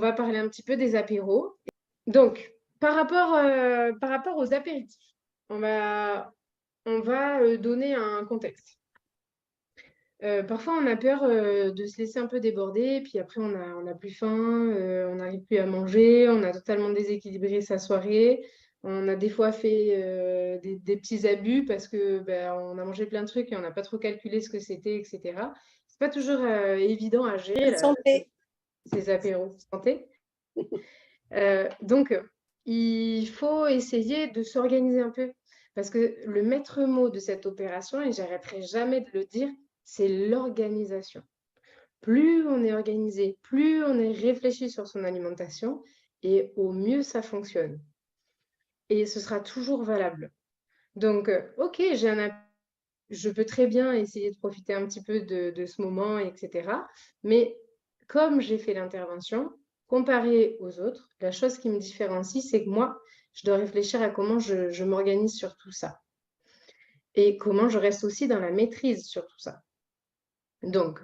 On va parler un petit peu des apéros. Donc, par rapport aux apéritifs, on va donner un contexte. Parfois, on a peur de se laisser un peu déborder, puis après, on a plus faim, on n'arrive plus à manger, on a totalement déséquilibré sa soirée. On a des fois fait des petits abus parce que ben, on a mangé plein de trucs et on n'a pas trop calculé ce que c'était, etc. C'est pas toujours évident à gérer là, Santé. ces apéros santé. Donc, il faut essayer de s'organiser un peu. Parce que le maître mot de cette opération, et j'arrêterai jamais de le dire, c'est l'organisation. Plus on est organisé, plus on est réfléchi sur son alimentation, et au mieux ça fonctionne. Et ce sera toujours valable. Donc, ok, je peux très bien essayer de profiter un petit peu de ce moment, etc. Mais comme j'ai fait l'intervention, comparé aux autres, la chose qui me différencie, c'est que moi, je dois réfléchir à comment je m'organise sur tout ça et comment je reste aussi dans la maîtrise sur tout ça. Donc,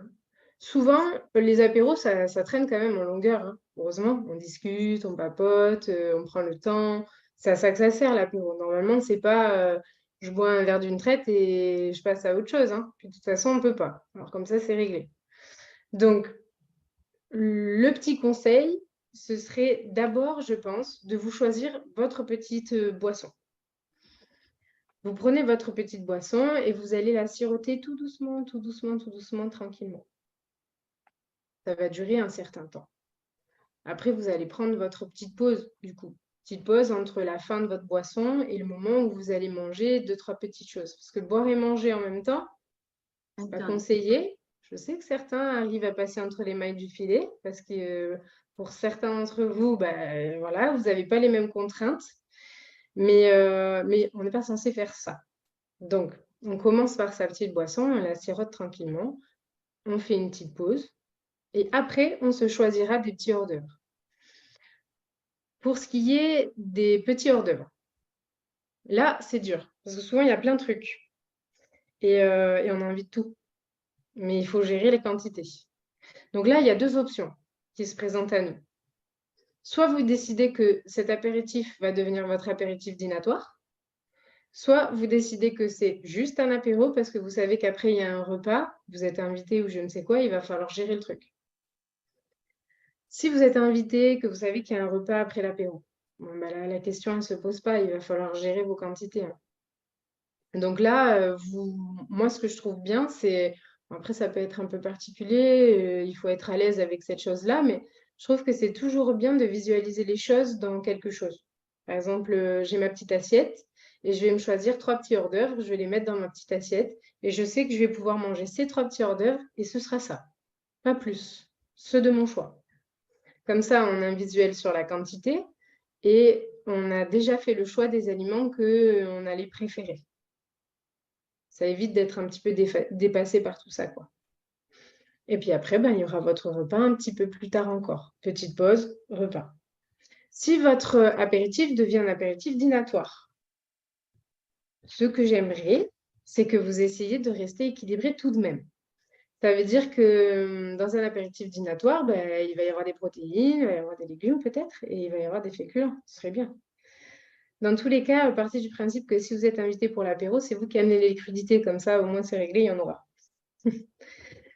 souvent, les apéros, ça traîne quand même en longueur, hein. Heureusement, on discute, on papote, on prend le temps. C'est à ça que ça sert l'apéro. Normalement, c'est pas je bois un verre d'une traite et je passe à autre chose, hein. Puis de toute façon, on peut pas. Alors comme ça, c'est réglé. Donc, le petit conseil, ce serait d'abord, je pense, de vous choisir votre petite boisson. Vous prenez votre petite boisson et vous allez la siroter tout doucement, tout doucement, tout doucement, tranquillement. Ça va durer un certain temps. Après, vous allez prendre votre petite pause, du coup. Petite pause entre la fin de votre boisson et le moment où vous allez manger deux, trois petites choses. Parce que boire et manger en même temps, c'est pas conseillé. Je sais que certains arrivent à passer entre les mailles du filet parce que pour certains d'entre vous, voilà, vous n'avez pas les mêmes contraintes. Mais on n'est pas censé faire ça. Donc, on commence par sa petite boisson, on la sirote tranquillement, on fait une petite pause et après, on se choisira des petits hors d'œuvre. Pour ce qui est des petits hors d'œuvre, là, c'est dur parce que souvent, il y a plein de trucs et on a envie de tout. Mais il faut gérer les quantités. Donc là, il y a deux options qui se présentent à nous. Soit vous décidez que cet apéritif va devenir votre apéritif dînatoire, soit vous décidez que c'est juste un apéro parce que vous savez qu'après, il y a un repas, vous êtes invité ou je ne sais quoi, il va falloir gérer le truc. Si vous êtes invité, que vous savez qu'il y a un repas après l'apéro, bon, là, la question ne se pose pas, il va falloir gérer vos quantités, hein. Donc là, moi, ce que je trouve bien, c'est, après, ça peut être un peu particulier, il faut être à l'aise avec cette chose-là, mais je trouve que c'est toujours bien de visualiser les choses dans quelque chose. Par exemple, j'ai ma petite assiette et je vais me choisir trois petits hors d'œuvre, je vais les mettre dans ma petite assiette et je sais que je vais pouvoir manger ces trois petits hors d'œuvre et ce sera ça, pas plus, ceux de mon choix. Comme ça, on a un visuel sur la quantité et on a déjà fait le choix des aliments qu'on allait préférer. Ça évite d'être un petit peu dépassé par tout ça, quoi. Et puis après, il y aura votre repas un petit peu plus tard encore. Petite pause, repas. Si votre apéritif devient un apéritif dînatoire, ce que j'aimerais, c'est que vous essayiez de rester équilibré tout de même. Ça veut dire que dans un apéritif dînatoire, il va y avoir des protéines, il va y avoir des légumes peut-être, et il va y avoir des féculents. Ce serait bien. Dans tous les cas, partez du principe que si vous êtes invité pour l'apéro, c'est vous qui amenez les crudités, comme ça, au moins c'est réglé, il y en aura.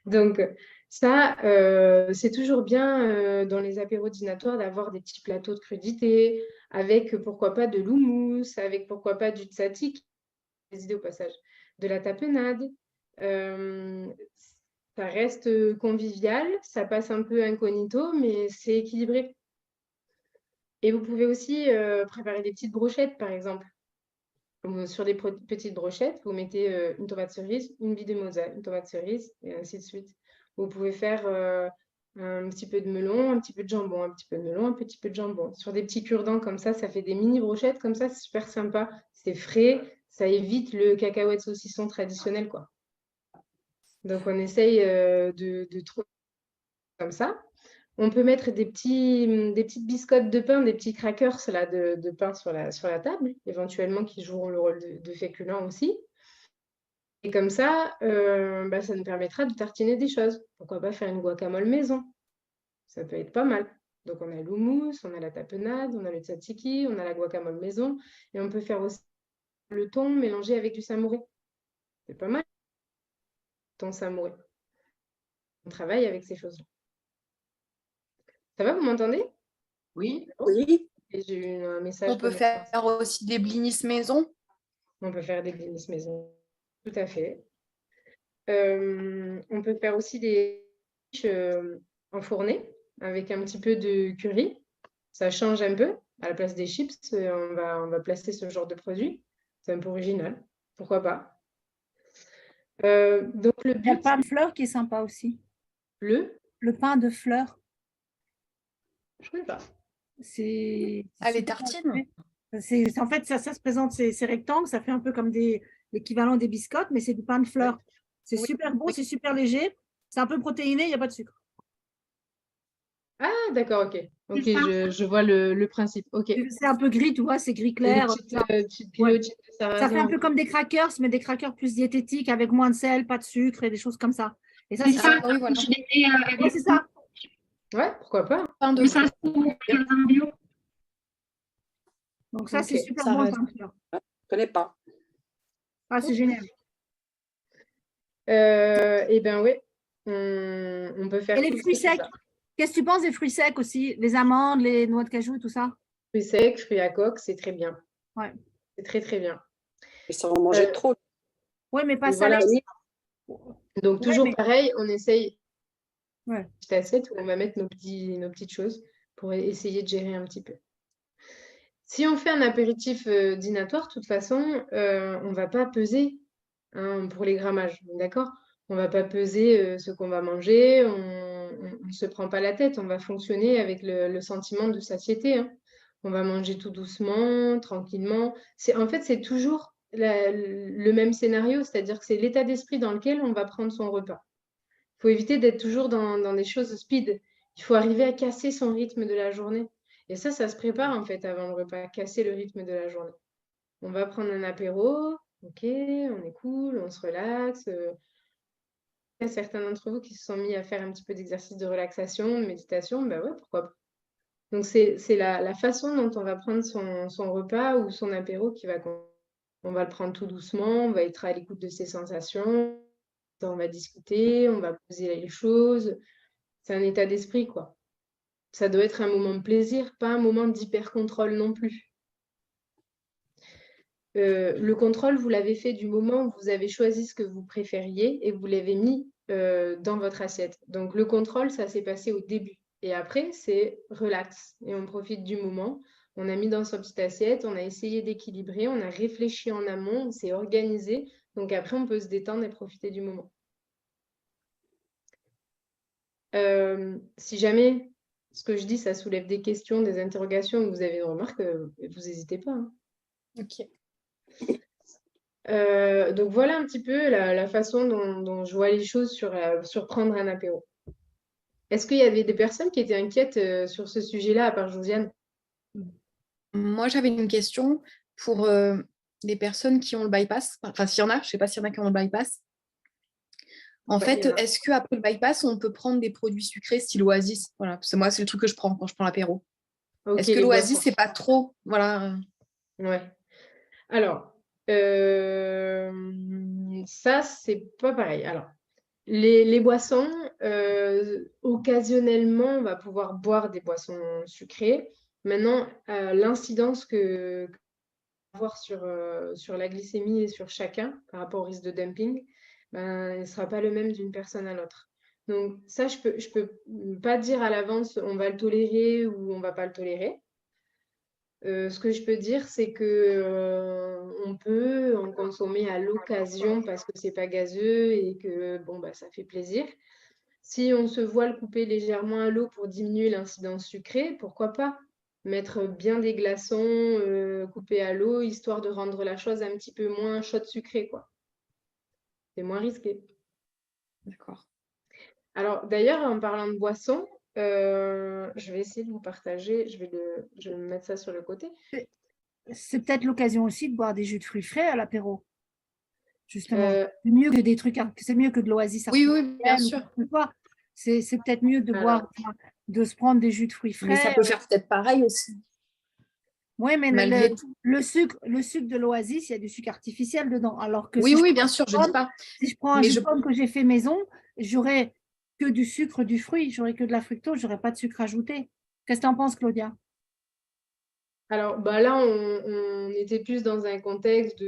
Donc, ça, c'est toujours bien dans les apéros dînatoires d'avoir des petits plateaux de crudités, avec pourquoi pas de l'houmous, avec pourquoi pas du tzatziki, des idées au passage, de la tapenade. Euh, Ça reste convivial, ça passe un peu incognito, mais c'est équilibré. Et vous pouvez aussi préparer des petites brochettes, par exemple. Sur des petites brochettes, vous mettez une tomate cerise, une bille de mozza, une tomate cerise, et ainsi de suite. Vous pouvez faire un petit peu de melon, un petit peu de jambon, un petit peu de melon, un petit peu de jambon. Sur des petits cure-dents comme ça fait des mini brochettes comme ça, c'est super sympa. C'est frais, ça évite le cacahuète saucisson traditionnel, quoi. Donc, on essaye de trouver comme ça. On peut mettre des petites biscottes de pain, des petits crackers là, de pain sur la table, éventuellement qui joueront le rôle de féculents aussi. Et comme ça, ça nous permettra de tartiner des choses. Pourquoi pas faire une guacamole maison? Ça peut être pas mal. Donc, on a l'houmous, on a la tapenade, on a le tzatziki, on a la guacamole maison. Et on peut faire aussi le thon mélangé avec du samouré. C'est pas mal, le thon samouré. On travaille avec ces choses-là. Ça va, vous m'entendez? Oui. Oui. Et j'ai eu un message On peut faire aussi des blinis maison. On peut faire des blinis maison. Tout à fait. On peut faire aussi des quiches enfournées avec un petit peu de curry. Ça change un peu. À la place des chips, on va placer ce genre de produit. C'est un peu original. Pourquoi pas? Donc, le Il y a le but, pain de fleurs qui est sympa aussi. le... Le pain de fleurs, Je ne connais pas. c'est... Ah, les tartines. En fait, ça se présente, c'est rectangle, ça fait un peu comme l'équivalent des biscottes, mais c'est du pain de fleurs. C'est Oui. super beau, c'est super léger, c'est un peu protéiné, il n'y a pas de sucre. Ah, d'accord, ok. Ok, C'est ça. je vois le principe. Ok. C'est un peu gris, tu vois, c'est gris Des clair. petites Ouais. pilotines de Ça fait sarrasin. un peu comme des crackers, mais des crackers plus diététiques, avec moins de sel, pas de sucre et des choses comme ça. Et ça, C'est c'est ça, Ah oui, voilà. je l'étais Ouais, c'est ça. Ouais, pourquoi pas? Pain de mais ça, fleurs. c'est au magasin bio. Donc ça, Ok, c'est super ça bon, le reste. pain de fleurs. Je connais pas. Ah, c'est génial. Eh bien, oui, on peut faire Et les toutes fruits ces secs, choses-là. qu'est-ce que tu penses des fruits secs aussi? Les amandes, les noix de cajou et tout ça? Fruits secs, fruits à coque, c'est très bien. Ouais. C'est très, très bien. Mais sans en manger Euh, trop. Oui, mais pas Et salé. voilà. Donc, Ouais, toujours mais... pareil, on essaye ouais. une petite assiette où on va mettre nos petites choses pour essayer de gérer un petit peu. Si on fait un apéritif dînatoire, de toute façon, on ne va pas peser pour les grammages, d'accord? On ne va pas peser ce qu'on va manger, on ne se prend pas la tête, on va fonctionner avec le sentiment de satiété, hein. On va manger tout doucement, tranquillement. En fait, c'est toujours le même scénario, c'est-à-dire que c'est l'état d'esprit dans lequel on va prendre son repas. Il faut éviter d'être toujours dans des choses speed. Il faut arriver à casser son rythme de la journée. Et ça se prépare en fait avant le repas, casser le rythme de la journée. On va prendre un apéro, ok, on est cool, on se relaxe. Il y a certains d'entre vous qui se sont mis à faire un petit peu d'exercice de relaxation, de méditation, ben ouais, pourquoi pas. Donc c'est la façon dont on va prendre son repas ou son apéro qui va compter. On va le prendre tout doucement, on va être à l'écoute de ses sensations, on va discuter, on va poser les choses. C'est un état d'esprit, quoi. Ça doit être un moment de plaisir, pas un moment d'hyper-contrôle non plus. Le contrôle, vous l'avez fait du moment où vous avez choisi ce que vous préfériez et vous l'avez mis dans votre assiette. Donc, le contrôle, ça s'est passé au début. Et après, c'est relax et on profite du moment. On a mis dans sa petite assiette, on a essayé d'équilibrer, on a réfléchi en amont, on s'est organisé. Donc, après, on peut se détendre et profiter du moment. Si jamais ce que je dis, ça soulève des questions, des interrogations, vous avez une remarque, vous n'hésitez pas, hein. Ok. Donc voilà un petit peu la façon dont je vois les choses sur prendre un apéro. Est-ce qu'il y avait des personnes qui étaient inquiètes sur ce sujet-là, à part Josiane? Moi, j'avais une question pour les personnes qui ont le bypass. Enfin, s'il y en a, je ne sais pas s'il y en a qui ont le bypass. En Ouais, fait, il y en a. est-ce qu'après le bypass, on peut prendre des produits sucrés style Oasis? Voilà, parce que moi, c'est le truc que je prends quand je prends l'apéro. Ok, Est-ce que les l'Oasis, boissons. c'est pas trop? Voilà. Ouais. Alors, ça, c'est pas pareil. Alors, les boissons, occasionnellement, on va pouvoir boire des boissons sucrées. Maintenant, l'incidence que avoir sur la glycémie et sur chacun par rapport au risque de dumping, ben, il ne sera pas le même d'une personne à l'autre. Donc ça, je peux pas dire à l'avance on va le tolérer ou on va pas le tolérer. Ce que je peux dire, c'est que on peut en consommer à l'occasion parce que c'est pas gazeux et que bon bah ça fait plaisir. Si on se voit le couper légèrement à l'eau pour diminuer l'incidence sucrée, pourquoi pas? Mettre bien des glaçons coupés à l'eau, histoire de rendre la chose un petit peu moins chaude sucrée, quoi. C'est moins risqué. D'accord. Alors, d'ailleurs, en parlant de boissons, je vais essayer de vous partager, je vais me mettre ça sur le côté. C'est peut-être l'occasion aussi de boire des jus de fruits frais à l'apéro. Justement, Euh, c'est mieux que des trucs, c'est mieux que de l'oasis Oui, artificielle oui, bien ou sûr. quoi que ce soit. C'est peut-être mieux de boire alors, de se prendre des jus de fruits Mais ça frais. peut faire peut-être pareil aussi. Oui, mais Malgré le sucre de l'Oasis, il y a du sucre artificiel dedans. Alors que Oui, si oui, bien sûr, je ne dis pas. si je prends un Mais jus je de pomme que j'ai fait maison, j'aurai que du sucre du fruit, j'aurai que de la fructose, j'aurai pas de sucre ajouté. Qu'est-ce que tu en penses, Claudia? Alors, bah là, on était plus dans un contexte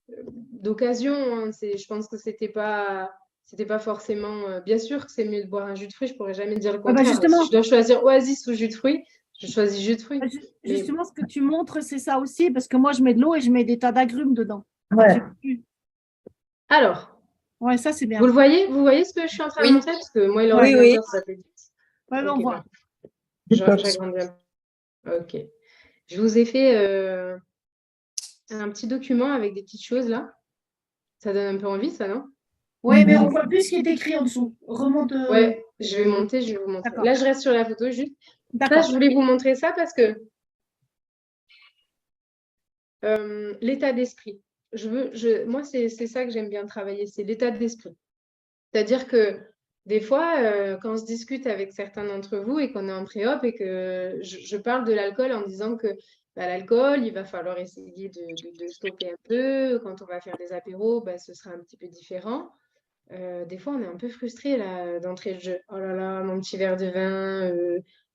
d'occasion, hein. Je pense que c'était pas forcément. Bien sûr que c'est mieux de boire un jus de fruits, je pourrais jamais dire le Ah bah contraire. Si justement, je dois choisir Oasis ou jus de fruits, je choisis jus de fruits. Mais justement, ce que tu montres, c'est ça aussi, parce que moi, je mets de l'eau et je mets des tas d'agrumes dedans. Ouais. alors, Ouais, ça, c'est bien. vous le voyez? Vous voyez ce que je suis en train de Oui. montrer? Parce que moi et Oui, l'ordinateur, ça fait vite. Ouais, on Ok, voit. bah, j'agrandis un peu. Ok. Je vous ai fait un petit document avec des petites choses là. Ça donne un peu envie, ça, non? Oui, mais on voit plus ce qui est écrit en dessous. Remonte. Ouais, je vais monter, je vais vous montrer. D'accord. Là, je reste sur la photo juste. Ça, D'accord. je voulais vous montrer ça parce que l'état d'esprit. Moi, c'est ça que j'aime bien travailler, c'est l'état d'esprit. C'est-à-dire que des fois, quand on se discute avec certains d'entre vous et qu'on est en pré-op et que je parle de l'alcool en disant que bah, l'alcool, il va falloir essayer de stopper un peu. Quand on va faire des apéros, bah, ce sera un petit peu différent. Des fois, on est un peu frustré là d'entrée de jeu. Oh là là, mon petit verre de vin,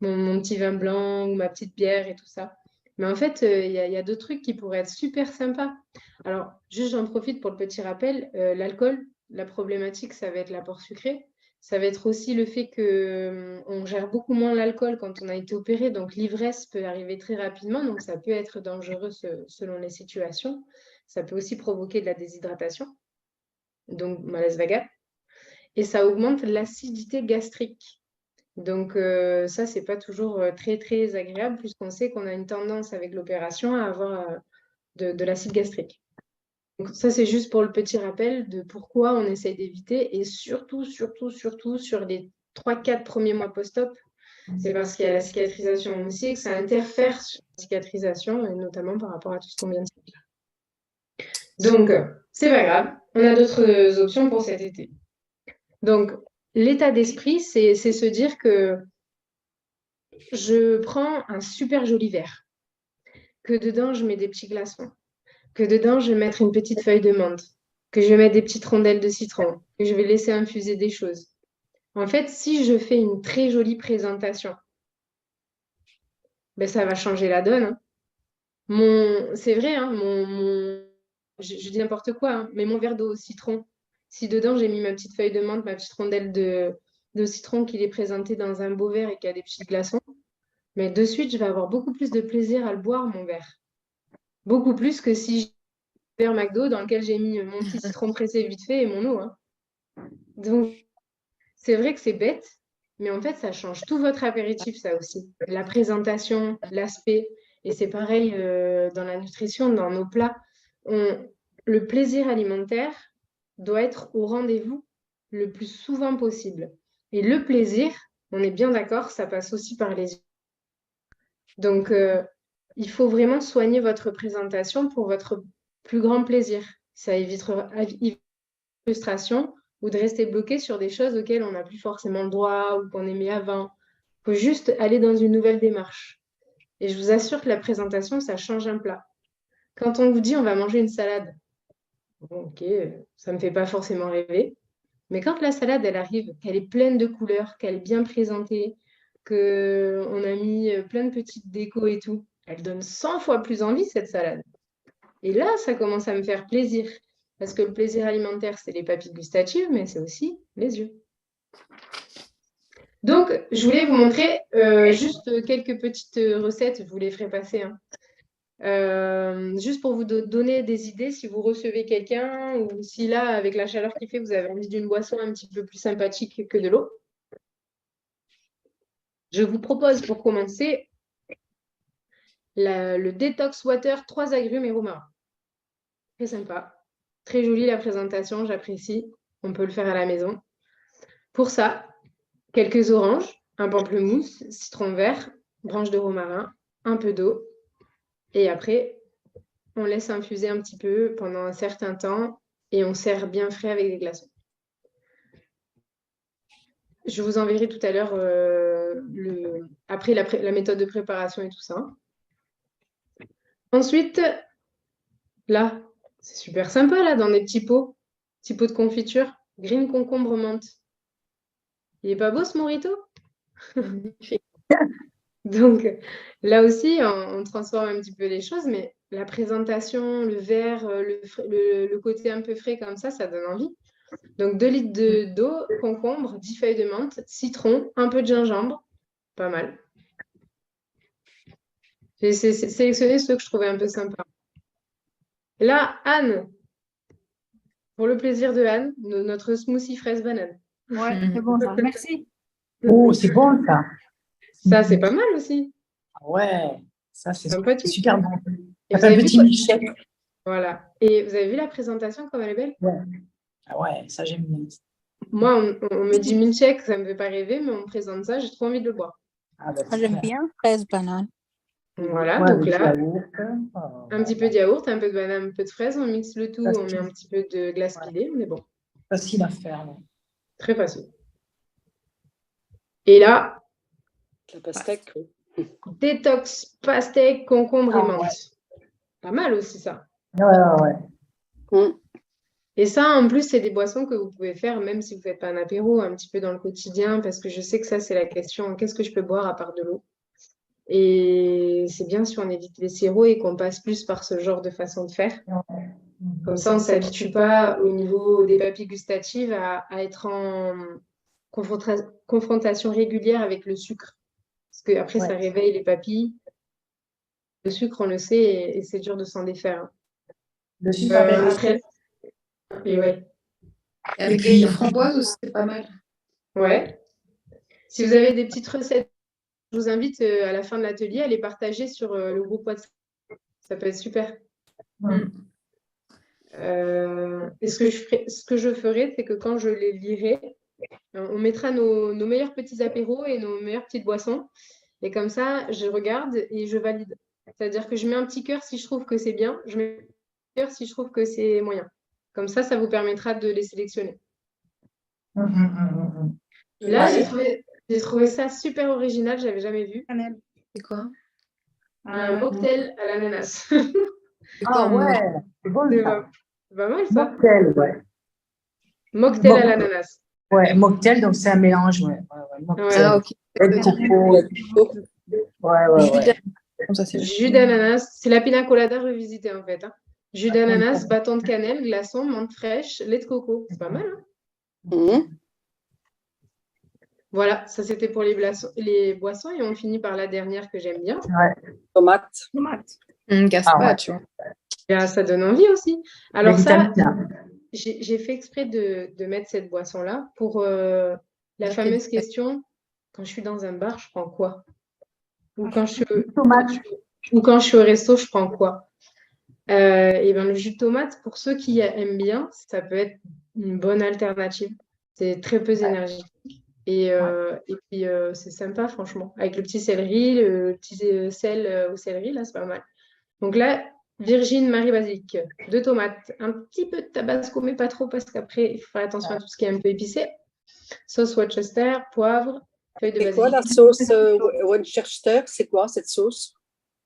mon petit vin blanc ou ma petite bière et tout ça. Mais en fait, il y a d'autres trucs qui pourraient être super sympas. Alors, juste j'en profite pour le petit rappel. L'alcool, la problématique, ça va être l'apport sucré. Ça va être aussi le fait que on gère beaucoup moins l'alcool quand on a été opéré. Donc, l'ivresse peut arriver très rapidement. Donc, ça peut être dangereux selon les situations. Ça peut aussi provoquer de la déshydratation, donc malaise vagal. Et ça augmente l'acidité gastrique. Donc ça, c'est pas toujours très, très agréable puisqu'on sait qu'on a une tendance avec l'opération à avoir de l'acide gastrique. Donc ça, c'est juste pour le petit rappel de pourquoi on essaye d'éviter et surtout, surtout, surtout sur les 3-4 premiers mois post-op, c'est parce qu'il y a la cicatrisation aussi et que ça interfère sur la cicatrisation et notamment par rapport à tout ce qu'on vient de dire. Donc, c'est pas grave, on a d'autres options pour cet été. Donc, l'état d'esprit, c'est se dire que je prends un super joli verre, que dedans, je mets des petits glaçons, que dedans, je vais mettre une petite feuille de menthe, que je vais mettre des petites rondelles de citron, que je vais laisser infuser des choses. En fait, si je fais une très jolie présentation, ben, ça va changer la donne, hein. C'est vrai, hein, je dis n'importe quoi, hein, mais mon verre d'eau au citron, si dedans j'ai mis ma petite feuille de menthe, ma petite rondelle de citron qui est présentée dans un beau verre et qui a des petits glaçons, mais de suite, je vais avoir beaucoup plus de plaisir à le boire, mon verre. Beaucoup plus que si j'ai un verre McDo dans lequel j'ai mis mon petit citron pressé vite fait et mon eau, hein. Donc, c'est vrai que c'est bête, mais en fait, ça change tout votre apéritif, ça aussi. La présentation, l'aspect. Et c'est pareil dans la nutrition, dans nos plats. Le plaisir alimentaire doit être au rendez-vous le plus souvent possible. Et le plaisir, on est bien d'accord, ça passe aussi par les yeux. Donc, il faut vraiment soigner votre présentation pour votre plus grand plaisir. Ça évitera la frustration ou de rester bloqué sur des choses auxquelles on n'a plus forcément le droit ou qu'on aimait avant. Il faut juste aller dans une nouvelle démarche. Et je vous assure que la présentation, ça change un plat. Quand on vous dit on va manger une salade, bon, ok, ça ne me fait pas forcément rêver. Mais quand la salade, elle arrive, qu'elle est pleine de couleurs, qu'elle est bien présentée, qu'on a mis plein de petites décos et tout, elle donne 100 fois plus envie, cette salade. Et là, ça commence à me faire plaisir. Parce que le plaisir alimentaire, c'est les papilles gustatives, mais c'est aussi les yeux. Donc, je voulais vous montrer juste quelques petites recettes. Je vous les ferai passer, hein. Juste pour vous donner des idées si vous recevez quelqu'un ou si là, avec la chaleur qu'il fait, vous avez envie d'une boisson un petit peu plus sympathique que de l'eau. Je vous propose pour commencer le Detox Water 3 agrumes et romarin. Très sympa. Très jolie la présentation, j'apprécie. On peut le faire à la maison. Pour ça, quelques oranges, un pamplemousse, citron vert, branche de romarin, un peu d'eau. Et après, on laisse infuser un petit peu pendant un certain temps et on sert bien frais avec des glaçons. Je vous enverrai tout à l'heure après la méthode de préparation et tout ça. Ensuite, là, c'est super sympa, là, dans des petits pots de confiture. Green concombre menthe. Il est pas beau, ce mojito? Magnifique. Donc, là aussi, on transforme un petit peu les choses, mais la présentation, le verre, le côté un peu frais comme ça donne envie. Donc, 2 litres d'eau, concombre, 10 feuilles de menthe, citron, un peu de gingembre. Pas mal. J'ai sélectionné ceux que je trouvais un peu sympas. Là, Anne, pour le plaisir de Anne, notre smoothie fraise banane. Ouais, c'est bon ça. Merci. Oh, c'est bon ça. Ça, c'est pas mal aussi. Ah ouais, ça c'est Sympathique. super bon. Et Ça vous fait un avez vu petit quoi? milkshake. Voilà. Et vous avez vu la présentation, comme elle est belle? Ouais. Ah ouais, ça j'aime bien. Moi, on me dit milkshake, ça me fait pas rêver, mais on me présente ça, j'ai trop envie de le boire. Ah bah, Moi, j'aime super. bien fraise banane. Voilà, Ouais, donc avec là, yaourt, un petit peu de yaourt, un peu de banane, un peu de fraise, on mixe le tout, on met Facile. un petit peu de glace Ouais. pilée, mais bon, facile à faire. Ouais. très facile. Et là, La pastèque. Oui. détox, pastèque, concombre et Ah, menthe. ouais. Pas mal aussi ça. Ouais. Mm. Et ça, en plus, c'est des boissons que vous pouvez faire même si vous ne faites pas un apéro, un petit peu dans le quotidien, parce que je sais que ça, c'est la question, qu'est-ce que je peux boire à part de l'eau? Et c'est bien si on évite les sirops et qu'on passe plus par ce genre de façon de faire. Comme ça, on ne s'habitue pas au niveau des papilles gustatives à être en confrontation régulière avec le sucre. Parce qu'après, ça Ouais. réveille les papilles. Le sucre, on le sait, et c'est dur de s'en défaire. Le super berry. Après, et ouais. Avec des framboises aussi, c'est pas mal. Ouais. Si vous avez des petites recettes, je vous invite à la fin de l'atelier à les partager sur le groupe WhatsApp. Ça peut être super. Et ce que je ferai, c'est que quand je les lirai, on mettra nos meilleurs petits apéros et nos meilleures petites boissons. Et comme ça, je regarde et je valide. C'est-à-dire que je mets un petit cœur si je trouve que c'est bien, je mets un petit cœur si je trouve que c'est moyen. Comme ça vous permettra de les sélectionner. Là, Ouais. j'ai trouvé ça super original, j'avais jamais vu. C'est quoi? Un mocktail à l'ananas. C'est quoi Ah en ouais, c'est bon C'est ça. pas mal ça. Mocktail, ouais. Mocktail à l'ananas. Ouais, mocktail, donc c'est un mélange, ouais. Mocktail. Ah, ok. Lait de coco. Ouais. Jus d'ananas. Comme ça, c'est Jus d'ananas, c'est la pina colada revisitée en fait. Hein. Jus d'ananas, bâton de cannelle, glaçon, menthe fraîche, lait de coco. C'est pas mal. Hein. Mm. Voilà, ça c'était pour les boissons et on finit par la dernière que j'aime bien. Tomate. Gazpacho. Et ça donne envie aussi. Alors Les ça, vitamines. j'ai fait exprès de mettre cette boisson-là pour la fameuse question, quand je suis dans un bar, je prends quoi? Ou quand je suis au resto, je prends quoi? Et ben, le jus de tomate, pour ceux qui aiment bien, ça peut être une bonne alternative. C'est très peu énergique. Et puis, c'est sympa, franchement. Avec le petit céleri, le petit sel au céleri, là, c'est pas mal. Donc là, Virgin Marie Basilic, 2 tomates, un petit peu de tabasco, mais pas trop, parce qu'après, il faut faire attention à tout ce qui est un peu épicé. Sauce Worcester, poivre, feuilles de C'est basilic. quoi la sauce Worcester? C'est quoi cette sauce?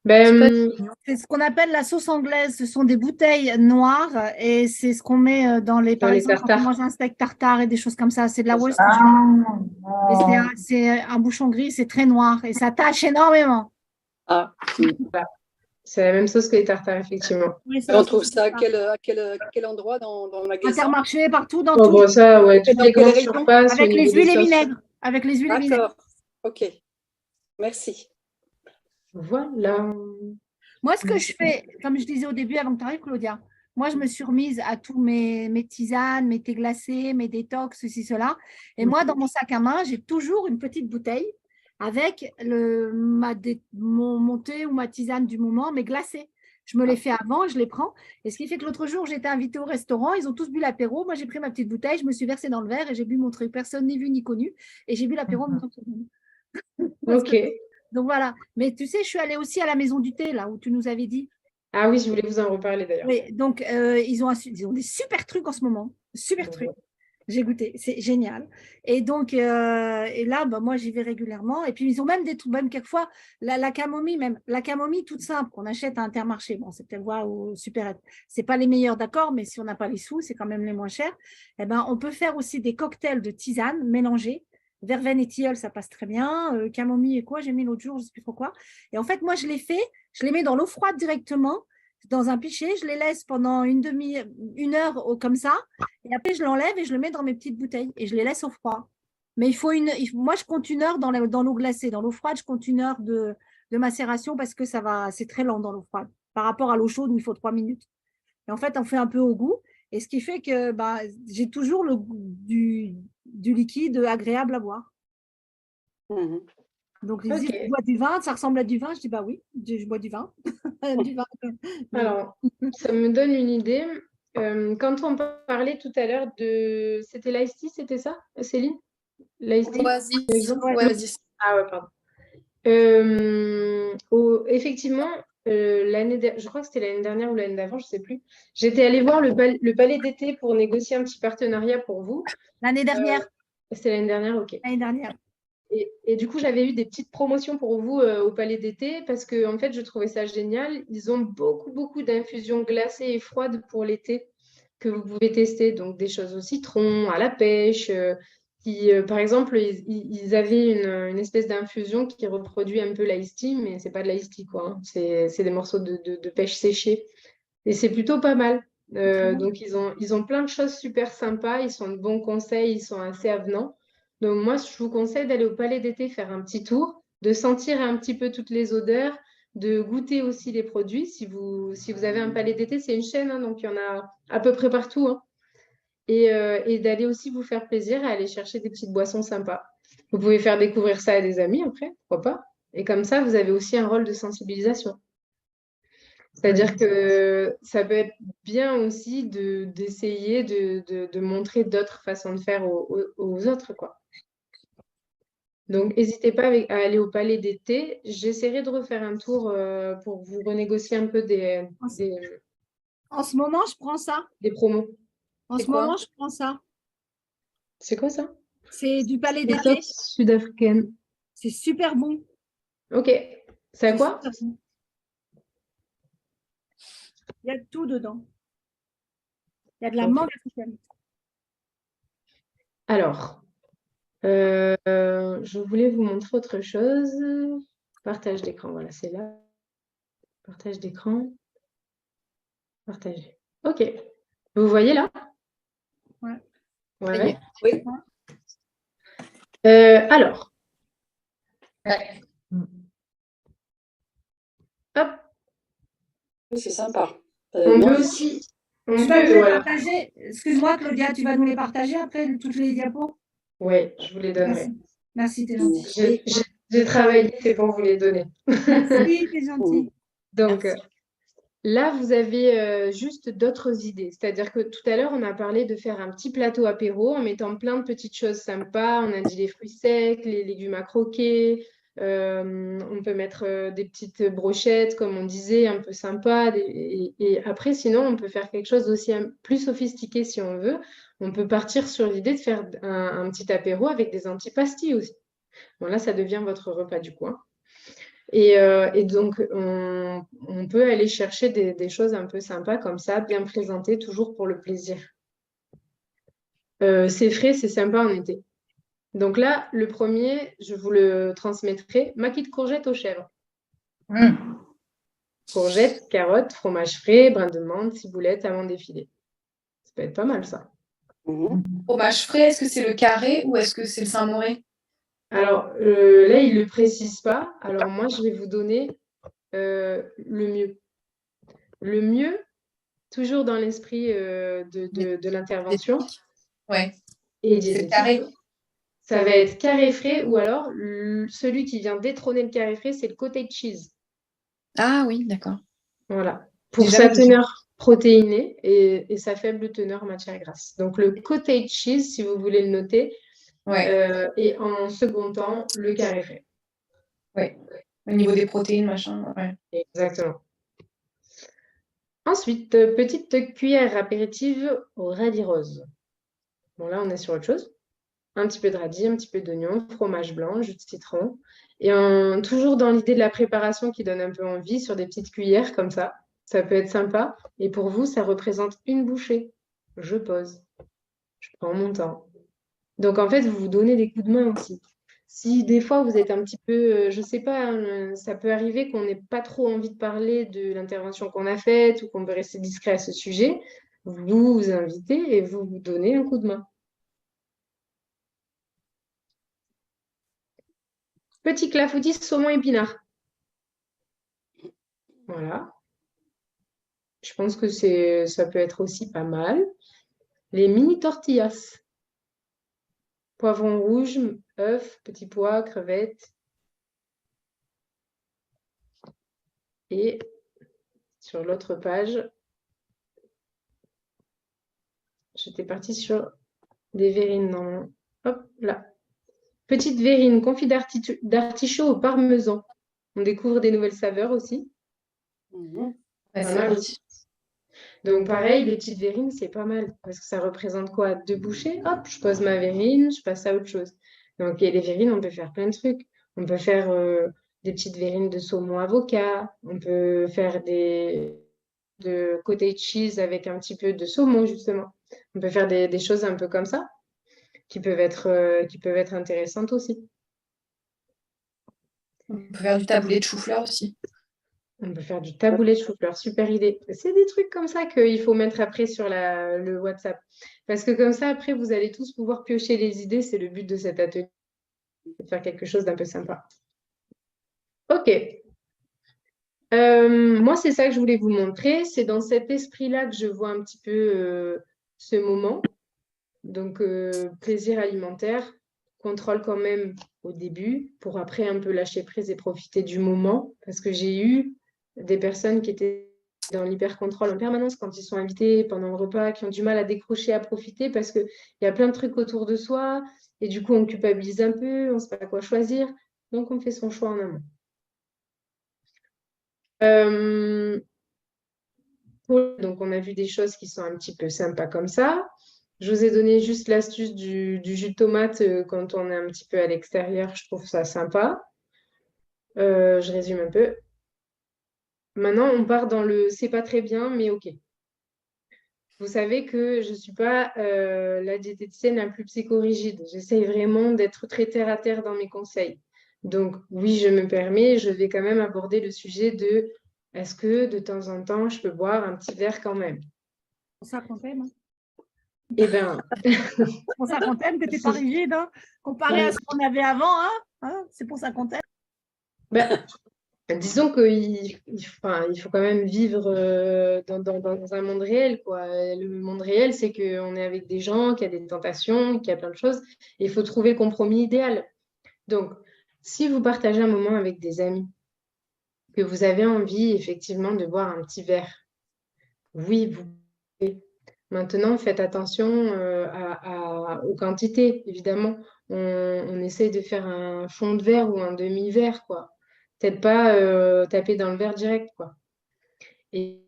C'est ce qu'on appelle la sauce anglaise. Ce sont des bouteilles noires et c'est ce qu'on met dans les, par exemple, quand on mange un steak tartare et des choses comme ça. C'est de la Worcestershire. Et c'est un bouchon gris, c'est très noir et ça tâche énormément. Ah. C'est la même sauce que les tartares, effectivement. Oui, Et on trouve ça à quel endroit dans le magasin? Intermarché, partout, dans Oh, tout. bon, ça, ouais, toutes dans les quelle grandes région? surfaces. Avec au les niveau des huiles et sauces. vinaigres. Avec les huiles et vinaigres. D'accord. Ok. Merci. Voilà. Moi, ce que je fais, comme je disais au début avant que tu arrives, Claudia, moi, je me suis remise à tous mes tisanes, mes thés glacés, mes détox, ceci, cela. Et moi, dans mon sac à main, j'ai toujours une petite bouteille avec mon thé ou ma tisane du moment, mais glacée. Je me les fais avant, je les prends. Et ce qui fait que l'autre jour, j'étais invitée au restaurant, ils ont tous bu l'apéro. Moi, j'ai pris ma petite bouteille, je me suis versée dans le verre et j'ai bu mon truc. Personne ni vu ni connu. Et j'ai bu l'apéro en même temps que tout le monde. Ok. Donc voilà. Mais tu sais, je suis allée aussi à la maison du thé, là où tu nous avais dit. Ah oui, je voulais vous en reparler d'ailleurs. Oui, donc ils ont des super trucs en ce moment. Super trucs. J'ai goûté, c'est génial. Et donc, et là, bah, moi, j'y vais régulièrement. Et puis, ils ont même des trucs, même quelquefois, la camomille, même la camomille toute simple qu'on achète à Intermarché. Bon, c'est peut-être voir au Supérette. C'est pas les meilleurs, d'accord, mais si on n'a pas les sous, c'est quand même les moins chers. Eh ben, on peut faire aussi des cocktails de tisane mélangés. Verveine et tilleul, ça passe très bien. Camomille et quoi, j'ai mis l'autre jour, je ne sais plus trop quoi. Et en fait, moi, je les fais, je les mets dans l'eau froide directement, dans un pichet, je les laisse pendant une heure comme ça. Et après, je l'enlève et je le mets dans mes petites bouteilles et je les laisse au froid. Mais moi, je compte une heure dans l'eau glacée. Dans l'eau froide, je compte une heure de macération parce que c'est très lent dans l'eau froide. Par rapport à l'eau chaude où il faut 3 minutes. Et en fait, on fait un peu au goût. Et ce qui fait que bah, j'ai toujours le goût du liquide agréable à boire. Mhm. Donc, ils disent, tu bois du vin, ça ressemble à du vin. Je dis, bah oui, je bois du vin. Du vin. Alors, ça me donne une idée. Quand on parlait tout à l'heure de... C'était l'Ice Tea, c'était ça, Céline? L'Ice Tea, par Oasis. exemple? Ouais. Oasis. Ah ouais, pardon. Effectivement, je crois que c'était l'année dernière ou l'année d'avant, je ne sais plus. J'étais allée voir le Palais d'été pour négocier un petit partenariat pour vous. L'année dernière. C'était l'année dernière, ok. L'année dernière. Et du coup, j'avais eu des petites promotions pour vous au Palais d'été parce que en fait, je trouvais ça génial. Ils ont beaucoup, beaucoup d'infusions glacées et froides pour l'été que vous pouvez tester. Donc, des choses au citron, à la pêche. Par exemple, ils avaient une espèce d'infusion qui reproduit un peu l'ice tea, mais c'est pas de l'ice tea, quoi, hein. C'est des morceaux de pêche séchés. Et c'est plutôt pas mal. Donc, ils ont plein de choses super sympas. Ils sont de bons conseils. Ils sont assez avenants. Donc, moi, je vous conseille d'aller au Palais d'été faire un petit tour, de sentir un petit peu toutes les odeurs, de goûter aussi les produits. Si vous avez un Palais d'été, c'est une chaîne, hein, donc il y en a à peu près partout, hein. Et d'aller aussi vous faire plaisir à aller chercher des petites boissons sympas. Vous pouvez faire découvrir ça à des amis après, pourquoi pas. Et comme ça, vous avez aussi un rôle de sensibilisation. C'est-à-dire que ça peut être bien aussi d'essayer de montrer d'autres façons de faire aux autres, quoi. Donc, n'hésitez pas à aller au Palais d'été. J'essaierai de refaire un tour pour vous renégocier un peu En ce moment, je prends ça. des promos. En C'est ce quoi? moment, je prends ça. C'est quoi ça? C'est du Palais d'été. Méthode sud-africaine. C'est super bon. Ok. C'est à C'est quoi? super bon. Il y a tout dedans. Il y a de la Ok. mangue africaine. Alors, je voulais vous montrer autre chose. Partage d'écran, voilà, c'est là. Partage d'écran. Partager. Ok. Vous voyez là? Ouais. Ouais. Oui. Alors, Ouais. hop, C'est sympa. on Non, peut aussi. On Tu vas nous peut, les voilà. partager. Excuse-moi, Claudia, tu vas nous les partager après, toutes les diapos? Oui, je vous les donnerai. Merci. Merci, t'es gentil. J'ai travaillé, c'est pour vous les donner. Merci, t'es gentil. Donc, Merci. là, vous avez juste d'autres idées. C'est-à-dire que tout à l'heure, on a parlé de faire un petit plateau apéro en mettant plein de petites choses sympas. On a dit les fruits secs, les légumes à croquer. On peut mettre des petites brochettes, comme on disait, un peu sympa. Et après, sinon, on peut faire quelque chose aussi plus sophistiqué si on veut. On peut partir sur l'idée de faire un petit apéro avec des antipastilles aussi. Bon, là, ça devient votre repas du coin. Et donc, on peut aller chercher des choses un peu sympas comme ça, bien présentées, toujours pour le plaisir. C'est frais, c'est sympa en été. Donc là, le premier, je vous le transmettrai, maquis de courgettes aux chèvres. Courgettes, carottes, fromage frais, brin de menthe, ciboulette, amandes effilées. Ça peut être pas mal, ça. Fromage frais, est-ce que c'est le carré ou est-ce que c'est le Saint-Moré? Alors, là, il ne le précise pas. Alors, moi, je vais vous donner le mieux. Le mieux, toujours dans l'esprit de l'intervention. Ouais. Et C'est carré. Ça va être carré frais ou alors celui qui vient détrôner le carré frais, c'est le cottage cheese. Ah oui, d'accord. Voilà. Pour J'ai sa jamais goûté. teneur protéinée et sa faible teneur en matière grasse. Donc le cottage cheese, si vous voulez le noter, Ouais. et en second temps, le carré frais. Ouais. Au niveau des protéines, machin. Ouais. Exactement. Ensuite, petite cuillère apéritive au radis rose. Bon, là, on est sur autre chose. Un petit peu de radis, un petit peu d'oignon, fromage blanc, jus de citron. Et toujours dans l'idée de la préparation qui donne un peu envie, sur des petites cuillères comme ça. Ça peut être sympa. Et pour vous, ça représente une bouchée. Je pose. Je prends mon temps. Donc, en fait, vous vous donnez des coups de main aussi. Si des fois, vous êtes un petit peu, je sais pas, hein, ça peut arriver qu'on n'ait pas trop envie de parler de l'intervention qu'on a faite ou qu'on veut rester discret à ce sujet, vous vous invitez et vous vous donnez un coup de main. Petit clafoutis saumon épinard. Voilà. Je pense que ça peut être aussi pas mal. Les mini tortillas. Poivron rouge, œufs, petits pois, crevettes. Et sur l'autre page, j'étais partie sur des verrines. Non. Hop, là. Petite verrine confit d'artichaut au parmesan. On découvre des nouvelles saveurs aussi. Mhm. Ouais, Pas c'est mal parti. aussi. Donc pareil, les petites verrines, c'est pas mal. Parce que ça représente quoi? 2 bouchées? Hop, je pose ma verrine, je passe à autre chose. Donc et les verrines, on peut faire plein de trucs. On peut faire des petites verrines de saumon avocat. On peut faire de cottage cheese avec un petit peu de saumon, justement. On peut faire des choses un peu comme ça qui peuvent être intéressantes aussi. On peut faire du taboulé de chou-fleur aussi. On peut faire du taboulé de chou-fleur, super idée. C'est des trucs comme ça qu'il faut mettre après sur le WhatsApp. Parce que comme ça, après, vous allez tous pouvoir piocher les idées. C'est le but de cet atelier, de faire quelque chose d'un peu sympa. Ok. Moi, c'est ça que je voulais vous montrer. C'est dans cet esprit-là que je vois un petit peu ce moment. Donc, plaisir alimentaire, contrôle quand même au début, pour après un peu lâcher prise et profiter du moment. Parce que j'ai eu des personnes qui étaient dans l'hyper-contrôle en permanence quand ils sont invités pendant le repas, qui ont du mal à décrocher, à profiter, parce qu'il y a plein de trucs autour de soi, et du coup, on culpabilise un peu, on ne sait pas quoi choisir. Donc, on fait son choix en amont. Donc, on a vu des choses qui sont un petit peu sympas comme ça. Je vous ai donné juste l'astuce du jus de tomate quand on est un petit peu à l'extérieur. Je trouve ça sympa. Je résume un peu. Maintenant, on part dans le c'est pas très bien, mais ok. Vous savez que je ne suis pas la diététicienne la plus psychorigide. J'essaye vraiment d'être très terre à terre dans mes conseils. Donc, oui, je me permets, je vais quand même aborder le sujet de est-ce que de temps en temps, je peux boire un petit verre quand même? C'est pour ça qu'on t'aime. Eh bien, C'est pour ça qu'on t'aime, que tu n'es pas rigide, hein, comparé à ce qu'on avait avant. C'est pour ça qu'on t'aime. ben, disons il faut quand même vivre dans un monde réel, quoi. Le monde réel, c'est qu'on est avec des gens, qu'il y a des tentations, qu'il y a plein de choses. Et il faut trouver le compromis idéal. Donc, si vous partagez un moment avec des amis, que vous avez envie effectivement de boire un petit verre, oui, vous pouvez. Maintenant, faites attention aux quantités, évidemment. On essaye de faire un fond de verre ou un demi-verre, quoi. Peut-être pas taper dans le verre direct, quoi. Et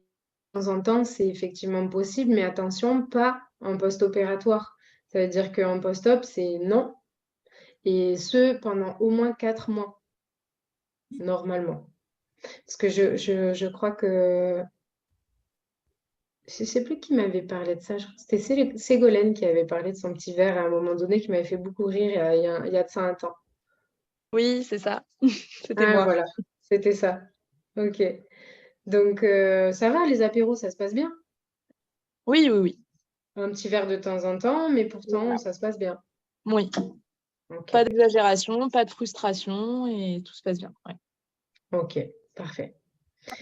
de temps en temps, c'est effectivement possible, mais attention, pas en post-opératoire. Ça veut dire qu'en post-op, c'est non. Et ce, pendant au moins 4 mois, normalement. Parce que je crois que je ne sais plus qui m'avait parlé de ça. Je crois que c'était Ségolène qui avait parlé de son petit verre à un moment donné qui m'avait fait beaucoup rire il y a de ça un temps. Oui, c'est ça. C'était Ah, moi. voilà, c'était ça. Ok. Donc, ça va, les apéros, ça se passe bien. Oui, oui, oui. Un petit verre de temps en temps, mais pourtant, Voilà. ça se passe bien. Oui. Ok, Pas d'exagération, pas de frustration et tout se passe bien. Ouais. ok, parfait.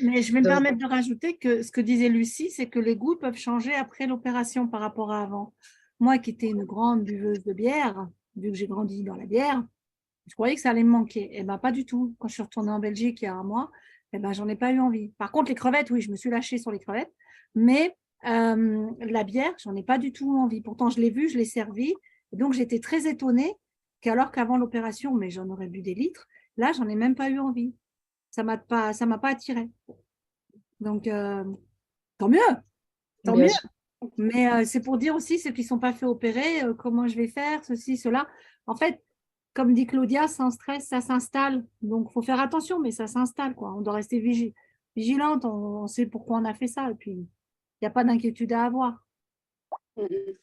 Mais je vais me Donc, permettre de rajouter que ce que disait Lucie, c'est que les goûts peuvent changer après l'opération par rapport à avant. Moi qui étais une grande buveuse de bière, vu que j'ai grandi dans la bière, je croyais que ça allait me manquer. Eh bien, pas du tout. Quand je suis retournée en Belgique il y a un mois, eh ben, j'en ai pas eu envie. Par contre, les crevettes, oui, je me suis lâchée sur les crevettes. Mais la bière, j'en ai pas du tout envie. Pourtant, je l'ai vue, je l'ai servie. Donc, j'étais très étonnée qu'alors qu'avant l'opération, mais j'en aurais bu des litres, là, j'en ai même pas eu envie. Ça m'a pas attirée. Donc, tant mieux, tant bien mieux. sûr. Mais c'est pour dire aussi ceux qui ne sont pas fait opérer, comment je vais faire, ceci, cela. En fait, comme dit Claudia, sans stress, ça s'installe. Donc, il faut faire attention, mais ça s'installe, quoi. On doit rester vigilante, on sait pourquoi on a fait ça. Et puis, il n'y a pas d'inquiétude à avoir. Mhm.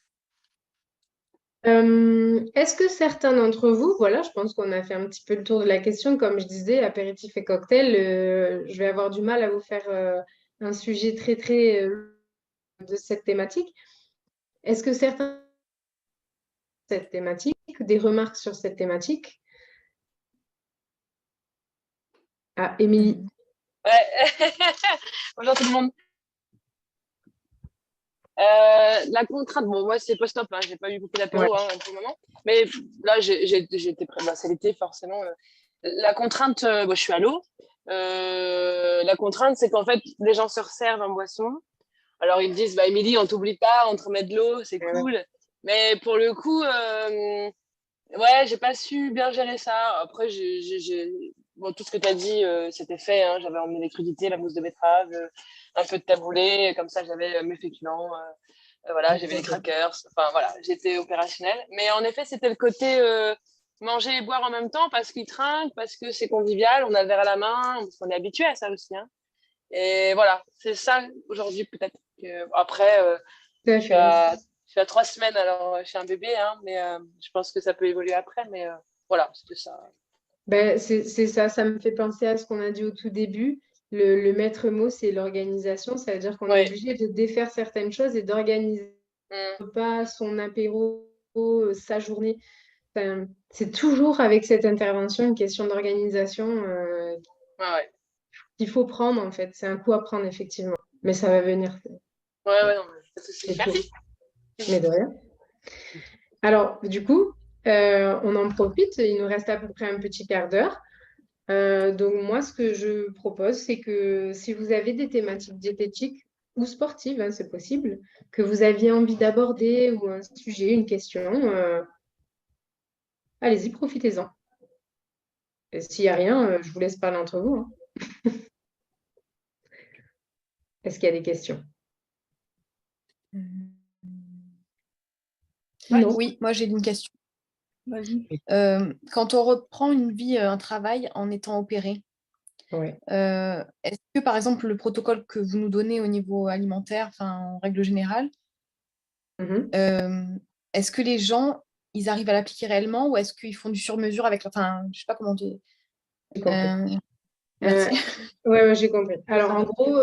Est-ce que certains d'entre vous, voilà, je pense qu'on a fait un petit peu le tour de la question, comme je disais, apéritif et cocktail, je vais avoir du mal à vous faire un sujet très de cette thématique. Est-ce que certains cette thématique, des remarques sur cette thématique? Ah, Émilie. Ouais. Bonjour tout le monde. La contrainte, bon, moi c'est post-op, hein, j'ai pas eu beaucoup d'apéro pour le moment, mais là j'étais prêt, bah, c'est l'été forcément. La contrainte, je suis à l'eau. La contrainte, c'est qu'en fait, les gens se resservent en boisson. Alors ils me disent, bah Émilie, on t'oublie pas, on te remet de l'eau, c'est cool. Mais pour le coup, ouais, j'ai pas su bien gérer ça. Après, bon, tout ce que tu as dit, c'était fait. Hein. J'avais emmené les crudités, la mousse de betterave, un peu de taboulé. Comme ça, j'avais mes féculents. Voilà, j'avais les crackers. Enfin, voilà, j'étais opérationnelle. Mais en effet, c'était le côté manger et boire en même temps parce qu'ils trinquent, parce que c'est convivial. On a le verre à la main, parce qu'on est habitué à ça aussi. Hein. Et voilà, c'est ça aujourd'hui peut-être. Après, je suis à 3 semaines, alors je suis un bébé, hein, mais je pense que ça peut évoluer après. Mais voilà, c'était ça. Ben, c'est ça, ça me fait penser à ce qu'on a dit au tout début. Le maître mot, c'est l'organisation. Ça veut dire qu'on est obligé de défaire certaines choses et d'organiser pas son apéro, sa journée. Enfin, c'est toujours avec cette intervention une question d'organisation qu'il faut prendre, en fait. C'est un coup à prendre, effectivement. Mais ça va venir. Ouais, non, pas de souci. Merci. Mais de rien. Alors, du coup, on en profite. Il nous reste à peu près un petit quart d'heure. Donc, moi, ce que je propose, c'est que si vous avez des thématiques diététiques ou sportives, hein, c'est possible, que vous aviez envie d'aborder ou un sujet, une question, allez-y, profitez-en. Et s'il n'y a rien, je vous laisse parler entre vous. Hein. Est-ce qu'il y a des questions? Non. Oui, moi j'ai une question. Vas-y. Quand on reprend une vie, un travail en étant opéré, est-ce que par exemple le protocole que vous nous donnez au niveau alimentaire, enfin en règle générale, est-ce que les gens ils arrivent à l'appliquer réellement ou est-ce qu'ils font du sur-mesure avec enfin je sais pas comment dire. Merci. Ouais, j'ai compris. Alors, en gros,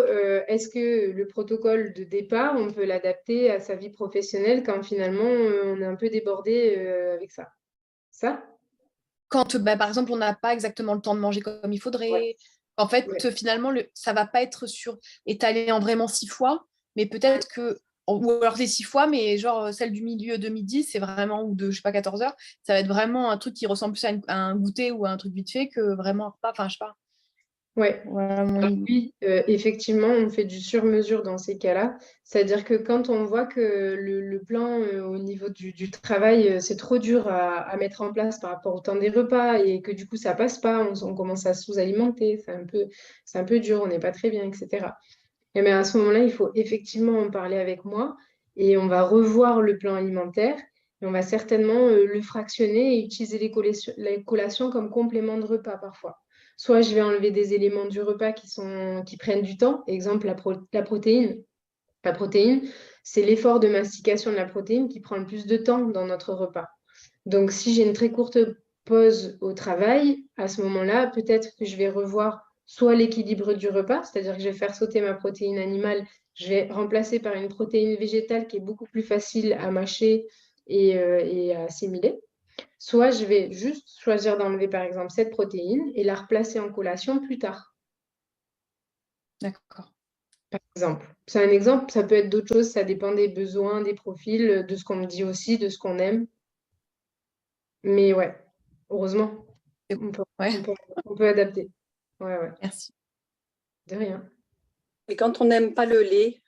est-ce que le protocole de départ, on peut l'adapter à sa vie professionnelle quand finalement on est un peu débordé avec ça? Ça? Quand, par exemple, on n'a pas exactement le temps de manger comme il faudrait. En fait, finalement, ça ne va pas être étalé en vraiment 6 fois, mais peut-être que, ou alors c'est 6 fois, mais genre celle du milieu de midi, c'est vraiment, ou de, je sais pas, 14 heures, ça va être vraiment un truc qui ressemble plus à un goûter ou à un truc vite fait que vraiment un repas, enfin, je sais pas. Ouais. Voilà, oui, effectivement, on fait du sur-mesure dans ces cas-là. C'est-à-dire que quand on voit que le plan au niveau du travail, c'est trop dur à mettre en place par rapport au temps des repas et que du coup, ça passe pas, on commence à sous-alimenter, c'est un peu dur, on n'est pas très bien, etc. Et bien à ce moment-là, il faut effectivement en parler avec moi et on va revoir le plan alimentaire et on va certainement le fractionner et utiliser les collations comme complément de repas parfois. Soit je vais enlever des éléments du repas qui prennent du temps, exemple la protéine. La protéine, c'est l'effort de mastication de la protéine qui prend le plus de temps dans notre repas. Donc, si j'ai une très courte pause au travail, à ce moment-là, peut-être que je vais revoir soit l'équilibre du repas, c'est-à-dire que je vais faire sauter ma protéine animale, je vais remplacer par une protéine végétale qui est beaucoup plus facile à mâcher et à assimiler. Soit je vais juste choisir d'enlever par exemple cette protéine et la replacer en collation plus tard. D'accord. Par exemple. C'est un exemple, ça peut être d'autres choses, ça dépend des besoins, des profils, de ce qu'on me dit aussi, de ce qu'on aime. Mais ouais, heureusement, on peut adapter. Ouais. Merci. De rien. Et quand on n'aime pas le lait,